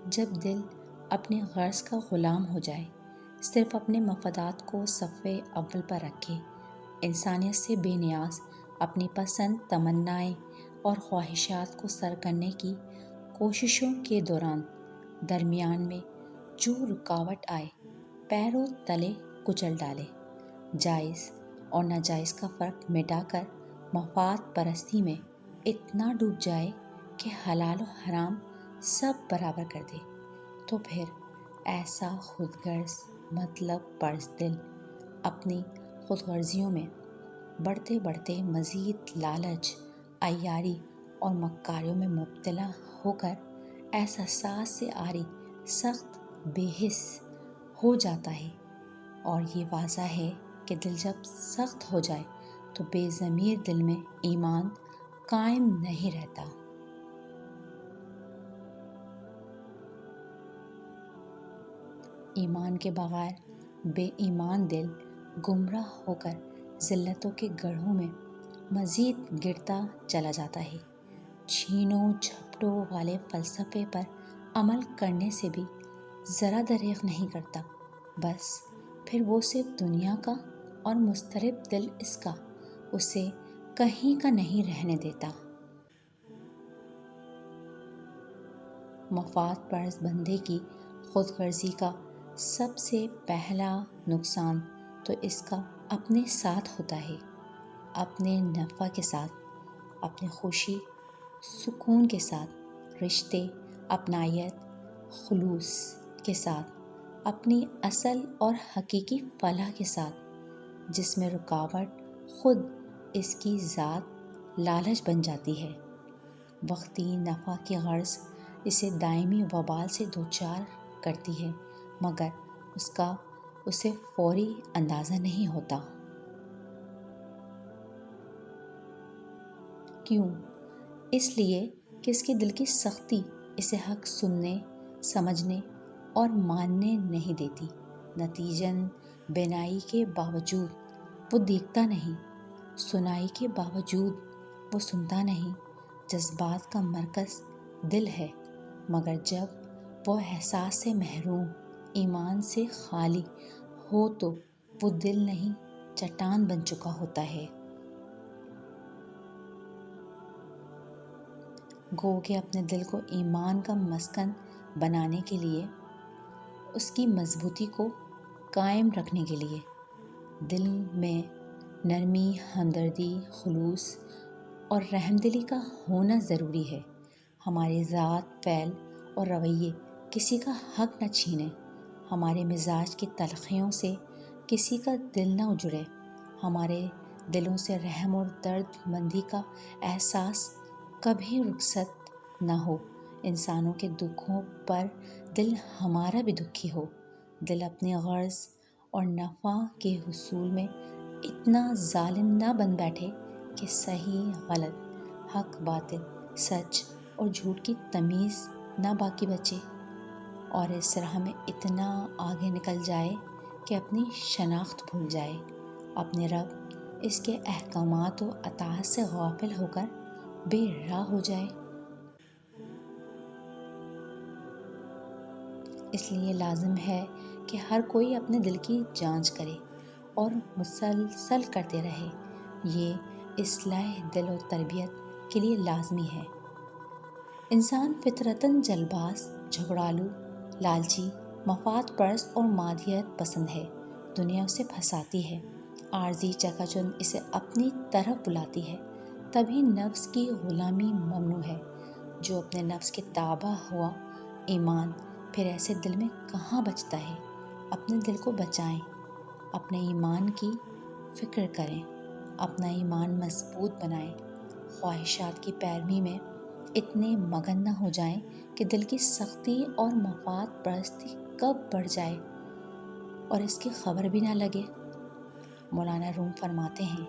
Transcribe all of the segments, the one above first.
جب دل اپنے غرض کا غلام ہو جائے، صرف اپنے مفادات کو صفِ اول پر رکھے، انسانیت سے بے نیاز اپنی پسند تمنائیں اور خواہشات کو سر کرنے کی کوششوں کے دوران درمیان میں جو رکاوٹ آئے پیروں تلے کچل ڈالے، جائز اور ناجائز کا فرق مٹا کر مفاد پرستی میں اتنا ڈوب جائے کہ حلال و حرام سب برابر کر دے، تو پھر ایسا خود غرض مطلب پرست دل اپنی خود غرضیوں میں بڑھتے بڑھتے مزید لالچ، عیاری اور مکاریوں میں مبتلا ہو کر احساسات سے عاری سخت بے حس ہو جاتا ہے، اور یہ واضح ہے کہ دل جب سخت ہو جائے تو بے ضمیر دل میں ایمان قائم نہیں رہتا۔ ایمان کے بغیر بے ایمان دل گمراہ ہو کر ذلتوں کے گڑھوں میں مزید گرتا چلا جاتا ہے، چھینوں جھپٹوں والے فلسفے پر عمل کرنے سے بھی ذرا دریغ نہیں کرتا، بس پھر وہ صرف دنیا کا اور مضطرب دل اس کا اسے کہیں کا نہیں رہنے دیتا۔ مفاد پرست بندے کی خود غرضی کا سب سے پہلا نقصان تو اس کا اپنے ساتھ ہوتا ہے، اپنے نفع کے ساتھ، اپنے خوشی سکون کے ساتھ، رشتے اپنائیت خلوص کے ساتھ، اپنی اصل اور حقیقی فلاح کے ساتھ، جس میں رکاوٹ خود اس کی ذات لالچ بن جاتی ہے۔ وقتی نفع کی غرض اسے دائمی وبال سے دوچار کرتی ہے، مگر اس کا اسے فوری اندازہ نہیں ہوتا۔ کیوں؟ اس لیے کہ اس کے دل کی سختی اسے حق سننے، سمجھنے اور ماننے نہیں دیتی، نتیجتاً بینائی کے باوجود وہ دیکھتا نہیں، سنائی کے باوجود وہ سنتا نہیں۔ جذبات کا مرکز دل ہے، مگر جب وہ احساس سے محروم، ایمان سے خالی ہو تو وہ دل نہیں چٹان بن چکا ہوتا ہے۔ گو کہ اپنے دل کو ایمان کا مسکن بنانے کے لیے، اس کی مضبوطی کو قائم رکھنے کے لیے دل میں نرمی، ہمدردی، خلوص اور رحمدلی کا ہونا ضروری ہے۔ ہماری ذات، فعل اور رویے کسی کا حق نہ چھینیں، ہمارے مزاج کی تلخیوں سے کسی کا دل نہ اجڑے، ہمارے دلوں سے رحم اور درد مندی کا احساس کبھی رخصت نہ ہو، انسانوں کے دکھوں پر دل ہمارا بھی دکھی ہو، دل اپنی غرض اور نفع کے حصول میں اتنا ظالم نہ بن بیٹھے کہ صحیح غلط، حق باطل، سچ اور جھوٹ کی تمیز نہ باقی بچے، اور اس راہ میں اتنا آگے نکل جائے کہ اپنی شناخت بھول جائے، اپنے رب، اس کے احکامات و اطاعت سے غافل ہو کر بے راہ ہو جائے۔ اس لیے لازم ہے کہ ہر کوئی اپنے دل کی جانچ کرے اور مسلسل کرتے رہے، یہ اصلاح دل و تربیت کے لیے لازمی ہے۔ انسان فطرتاً جلباز، جھگڑالو، لالچی، مفاد پرست اور مادیت پسند ہے، دنیا اسے پھنساتی ہے، عارضی چکاچوند اسے اپنی طرف بلاتی ہے، تبھی نفس کی غلامی ممنوع ہے۔ جو اپنے نفس کے تابع ہوا ایمان پھر ایسے دل میں کہاں بچتا ہے؟ اپنے دل کو بچائیں، اپنے ایمان کی فکر کریں، اپنا ایمان مضبوط بنائیں، خواہشات کی پیروی میں اتنے مگن نہ ہو جائیں کہ دل کی سختی اور مفاد پرستی کب بڑھ جائے اور اس کی خبر بھی نہ لگے۔ مولانا روم فرماتے ہیں،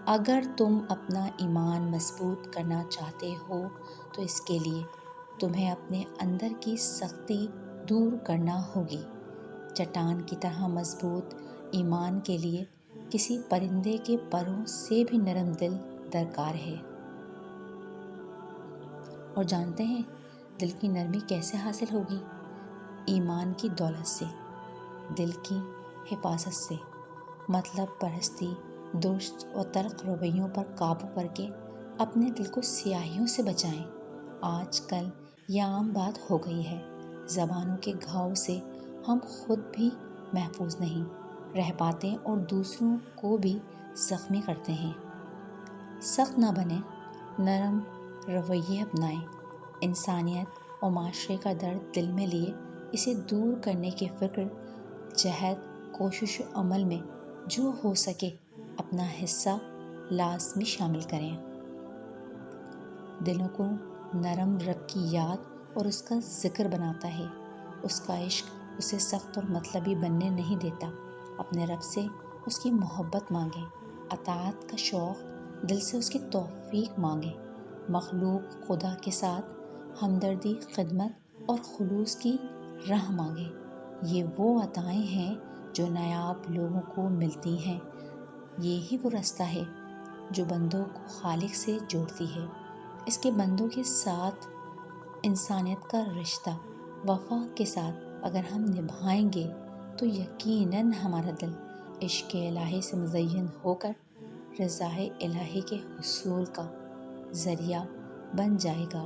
اگر تم اپنا ایمان مضبوط کرنا چاہتے ہو تو اس کے لیے تمہیں اپنے اندر کی سختی دور کرنا ہوگی۔ چٹان کی طرح مضبوط ایمان کے لیے کسی پرندے کے پروں سے بھی نرم دل درکار ہے۔ اور جانتے ہیں، دل کی نرمی کیسے حاصل ہوگی؟ ایمان کی دولت سے، دل کی حفاظت سے، مطلب پرستی، درست اور تلخ رویوں پر قابو کر کے اپنے دل کو سیاہیوں سے بچائیں۔ آج کل یہ عام بات ہو گئی ہے، زبانوں کے گھاؤ سے ہم خود بھی محفوظ نہیں رہ پاتے اور دوسروں کو بھی زخمی کرتے ہیں۔ سخت نہ بنیں، نرم رویے اپنائیں، انسانیت اور معاشرے کا درد دل میں لیے اسے دور کرنے کی فکر، جہد، کوشش و عمل میں جو ہو سکے اپنا حصہ لازمی شامل کریں۔ دلوں کو نرم رب کی یاد اور اس کا ذکر بناتا ہے۔ اس کا عشق اسے سخت اور مطلبی بننے نہیں دیتا۔ اپنے رب سے اس کی محبت مانگیں، اطاعت کا شوق، دل سے اس کی توفیق مانگیں، مخلوق خدا کے ساتھ ہمدردی، خدمت اور خلوص کی راہ مانگیں۔ یہ وہ عطائیں ہیں جو نایاب لوگوں کو ملتی ہیں۔ یہی وہ رستہ ہے جو بندوں کو خالق سے جوڑتی ہے۔ اس کے بندوں کے ساتھ انسانیت کا رشتہ وفا کے ساتھ اگر ہم نبھائیں گے تو یقیناً ہمارا دل عشق الہی سے مزین ہو کر رضائے الہی کے حصول کا ذریعہ بن جائے گا۔